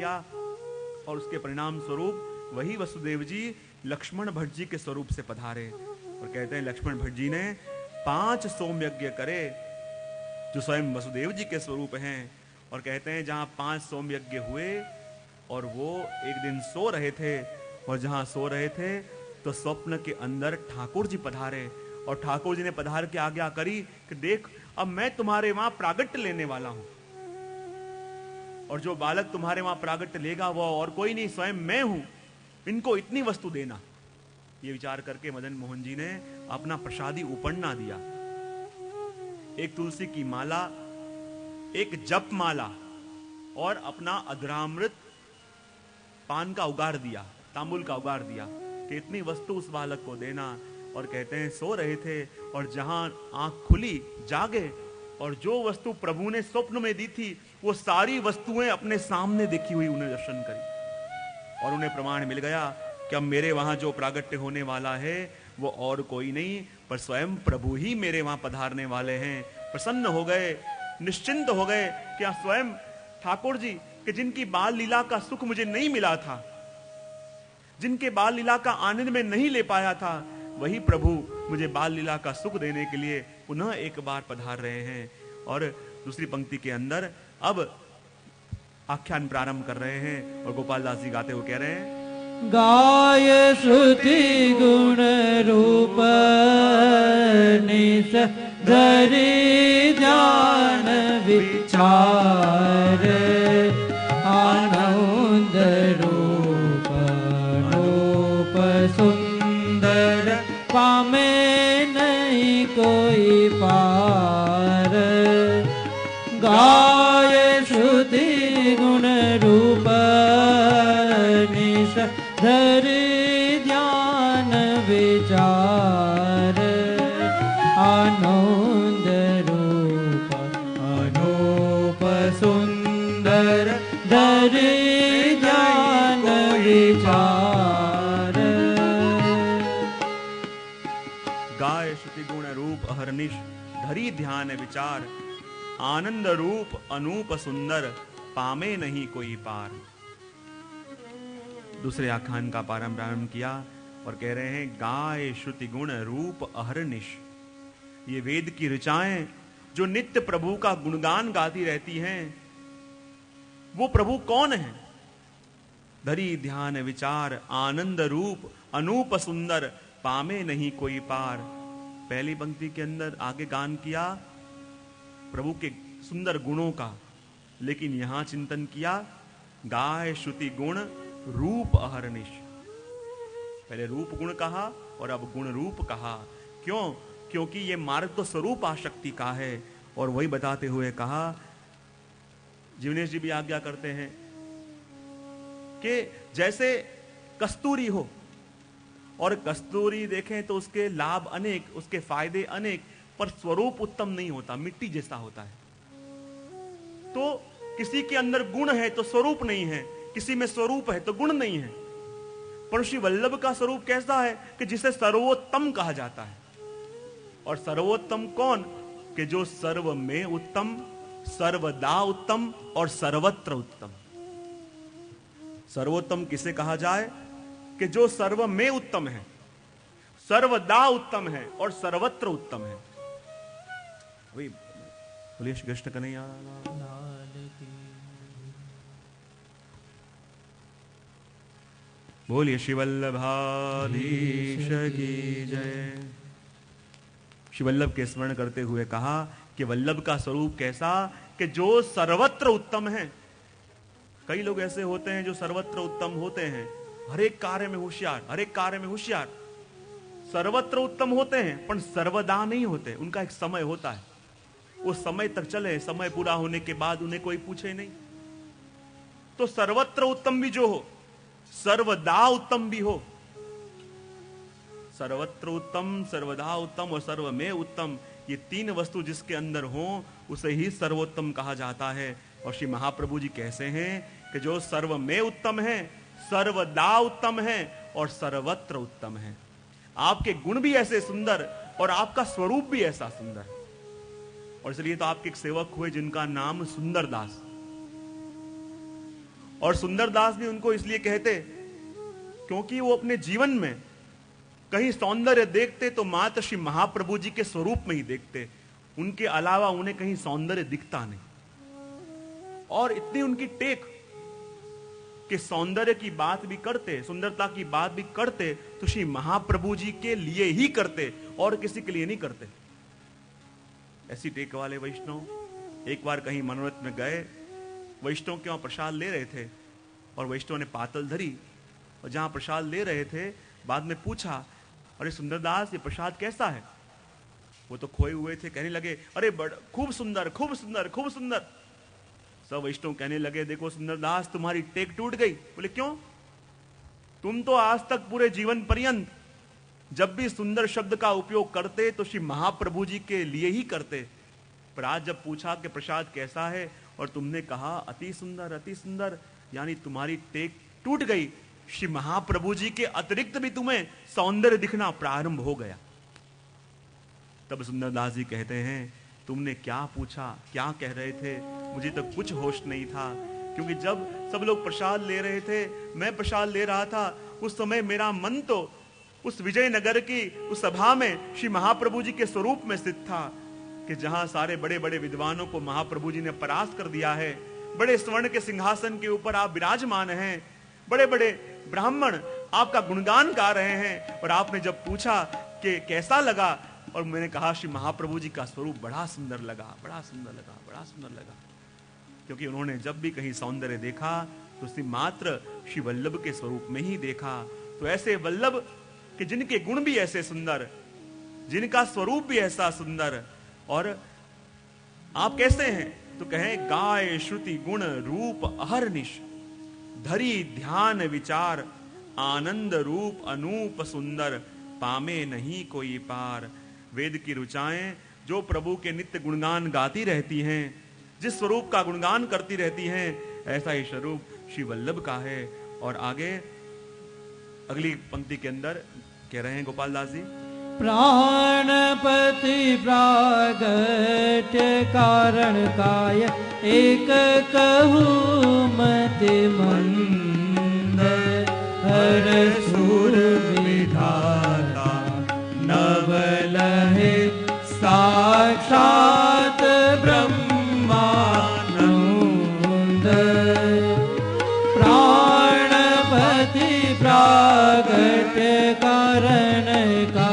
किया और उसके परिणाम स्वरूप वही वसुदेव जी लक्ष्मण भट्ट जी के स्वरूप से पधारे और कहते हैं लक्ष्मण भट्ट जी ने 5 सोम यज्ञ करे जो स्वयं वसुदेव जी के स्वरूप हैं। और कहते हैं जहां 5 सोम यज्ञ हुए और वो एक दिन सो रहे थे और जहां सो रहे थे तो स्वप्न के अंदर ठाकुर जी पधारे और ठाकुर जी ने पधार के आज्ञा करी कि देख अब मैं तुम्हारे वहां प्रागट्य लेने वाला हूं और जो बालक तुम्हारे वहां प्रागट्य लेगा वो और कोई नहीं स्वयं मैं हूं, इनको इतनी वस्तु देना। ये विचार करके मदन मोहन जी ने अपना प्रसादी उपन्ना दिया, एक तुलसी की माला, एक जप माला और अपना अधरामृत पान का उगार दिया, तांबुल का उगार दिया कि इतनी वस्तु उस बालक को देना। और कहते हैं सो रहे थे और जहां आंख खुली जागे और जो वस्तु प्रभु ने स्वप्न में दी थी वो सारी वस्तुएं अपने सामने देखी हुई उन्हें दर्शन करी और उन्हें प्रमाण मिल गया कि अब मेरे वहां जो प्रागट्य होने वाला है वो और कोई नहीं पर स्वयं प्रभु ही मेरे वहां पधारने वाले हैं। प्रसन्न हो गए, निश्चिंत हो गए कि स्वयं ठाकुर जी कि जिनकी बाल लीला का सुख मुझे नहीं मिला था, जिनके बाल लीला का आनंद में नहीं ले पाया था, वही प्रभु मुझे बाल लीला का सुख देने के लिए पुनः एक बार पधार रहे हैं। और दूसरी पंक्ति के अंदर अब आख्यान प्रारंभ कर रहे हैं और गोपाल दास जी गाते हुए कह रहे हैं गाय श्रुति गुण रूप निस धरि जान विचार आनंद रूप रूप सुंदर पामे नहीं कोई पार। गाय श्रुति गुण रूप निश धरि ध्यान विचार आनंद रूप अनूप सुंदर धरि ध्यान विचार। गाय श्रुति गुण रूप अहरनिश धरी ध्यान विचार आनंद रूप अनूप सुंदर पामे नहीं कोई पार। दूसरे आख्यान का प्रारंभ किया और कह रहे हैं गाय श्रुति गुण रूप अहरनिश, ये वेद की ऋचाएं जो नित्य प्रभु का गुणगान गाती रहती हैं, वो प्रभु कौन है? धरी ध्यान विचार आनंद रूप अनूप सुंदर पामे नहीं कोई पार। पहली पंक्ति के अंदर आगे गान किया प्रभु के सुंदर गुणों का, लेकिन यहां चिंतन किया गाय श्रुति गुण रूप अहरनिश। पहले रूप गुण कहा और अब गुण रूप कहा। क्यों? क्योंकि ये मार्ग तो स्वरूप आशक्ति का है। और वही बताते हुए कहा, जीवनेश जी भी आज्ञा करते हैं कि जैसे कस्तूरी हो और कस्तूरी देखें तो उसके लाभ अनेक, उसके फायदे अनेक, पर स्वरूप उत्तम नहीं होता, मिट्टी जैसा होता है। तो किसी के अंदर गुण है तो स्वरूप नहीं है, किसी में स्वरूप है तो गुण नहीं है। पर श्री वल्लभ का स्वरूप कैसा है कि जिसे सर्वोत्तम कहा जाता है। और सर्वोत्तम कौन? कि जो सर्व में उत्तम, सर्वदा उत्तम और सर्वत्र उत्तम। सर्वोत्तम किसे कहा जाए? कि जो सर्व में उत्तम है, सर्वदा उत्तम है और सर्वत्र उत्तम है। वही बोलिए श्री कृष्ण कन्हैया लाल की, बोलिए श्री वल्लभाधीश की जय। श्री वल्लभ के स्मरण करते हुए कहा कि वल्लभ का स्वरूप कैसा कि जो सर्वत्र उत्तम है। कई लोग ऐसे होते हैं जो सर्वत्र उत्तम होते हैं, हर एक कार्य में होशियार, हर एक कार्य में होशियार, सर्वत्र उत्तम होते हैं पर सर्वदा नहीं होते। उनका एक समय होता है, उस समय तक चले, समय पूरा होने के बाद उन्हें कोई पूछे नहीं। तो सर्वत्र उत्तम भी जो हो, सर्वदा उत्तम भी हो। सर्वत्र उत्तम, सर्वदा उत्तम और सर्व में उत्तम, ये तीन वस्तु जिसके अंदर हो उसे ही सर्वोत्तम कहा जाता है। और श्री महाप्रभु जी कैसे हैं कि जो सर्व में उत्तम है, सर्वदा उत्तम है और सर्वत्र उत्तम है। आपके गुण भी ऐसे सुंदर और आपका स्वरूप भी ऐसा सुंदर। और इसलिए तो आपके एक सेवक हुए जिनका नाम सुंदरदास। और सुंदरदास भी उनको इसलिए कहते क्योंकि वो अपने जीवन में कहीं सौंदर्य देखते तो मात्र श्री महाप्रभु जी के स्वरूप में ही देखते, उनके अलावा उन्हें कहीं सौंदर्य दिखता नहीं। और इतनी उनकी टेक कि सौंदर्य की बात भी करते, सुंदरता की बात भी करते तो श्री महाप्रभु जी के लिए ही करते और किसी के लिए नहीं करते। ऐसी टेक वाले वैष्णव एक बार कहीं मनोरथ में गए, वैष्णव के वहां प्रसाद ले रहे थे और वैष्णव ने पातल धरी और जहां प्रसाद ले रहे थे बाद में पूछा, अरे सुंदरदास ये प्रसाद कैसा है? वो तो खोए हुए थे, कहने लगे अरे बड़ा खूब सुंदर खूब सुंदर खूब सुंदर। सब वैष्णव कहने लगे देखो सुंदरदास तुम्हारी टेक टूट गई। बोले क्यों? तुम तो आज तक पूरे जीवन पर्यंत जब भी सुंदर शब्द का उपयोग करते तो श्री महाप्रभु जी के लिए ही करते, पर आज जब पूछा कि प्रसाद कैसा है और तुमने कहा अति सुंदर, यानी तुम्हारी टेक टूट गई। श्री महाप्रभु जी के अतिरिक्त भी तुम्हें सौंदर्य दिखना प्रारंभ हो गया। तब सुंदरदास जी कहते हैं तुमने क्या पूछा, क्या कह रहे थे? मुझे तो कुछ होश नहीं था, क्योंकि जब सब लोग प्रसाद ले रहे थे, मैं प्रसाद ले रहा था, उस समय मेरा मन तो उस विजयनगर की उस सभा में श्री महाप्रभु जी के स्वरूप में स्थित था कि जहां सारे बड़े बड़े विद्वानों को महाप्रभु जी ने परास्त कर दिया है, बड़े स्वर्ण के सिंहासन के ऊपर आप विराजमान हैं, बड़े बड़े ब्राह्मण आपका गुणगान गा रहे हैं, और आपने जब पूछा कि कैसा लगा, और मैंने कहा श्री महाप्रभु जी का स्वरूप बड़ा सुंदर लगा, बड़ा सुंदर लगा, बड़ा सुंदर लगा। क्योंकि उन्होंने जब भी कहीं सौंदर्य देखा तो उसने मात्र श्री वल्लभ के स्वरूप में ही देखा। तो ऐसे वल्लभ कि जिनके गुण भी ऐसे सुंदर, जिनका स्वरूप भी ऐसा सुंदर, और आप कैसे हैं? तो कहें गाय श्रुति गुण रूप अहरनिश, धरी ध्यान विचार, आनंद रूप अनूप सुंदर, पामे नहीं कोई पार। वेद की रुचाएं जो प्रभु के नित्य गुणगान गाती रहती हैं, जिस स्वरूप का गुणगान करती रहती हैं, ऐसा ही स्वरूप श्री वल्लभ का है। और आगे अगली पंक्ति के अंदर कह रहे हैं गोपाल दास जी, प्राणपति प्रागट्य कारण काय, एक कहू मति मंद, हर सुर विधाता नवलहे, साक्षात ब्रह्मानंद। प्राणपति प्रागट्य कारण का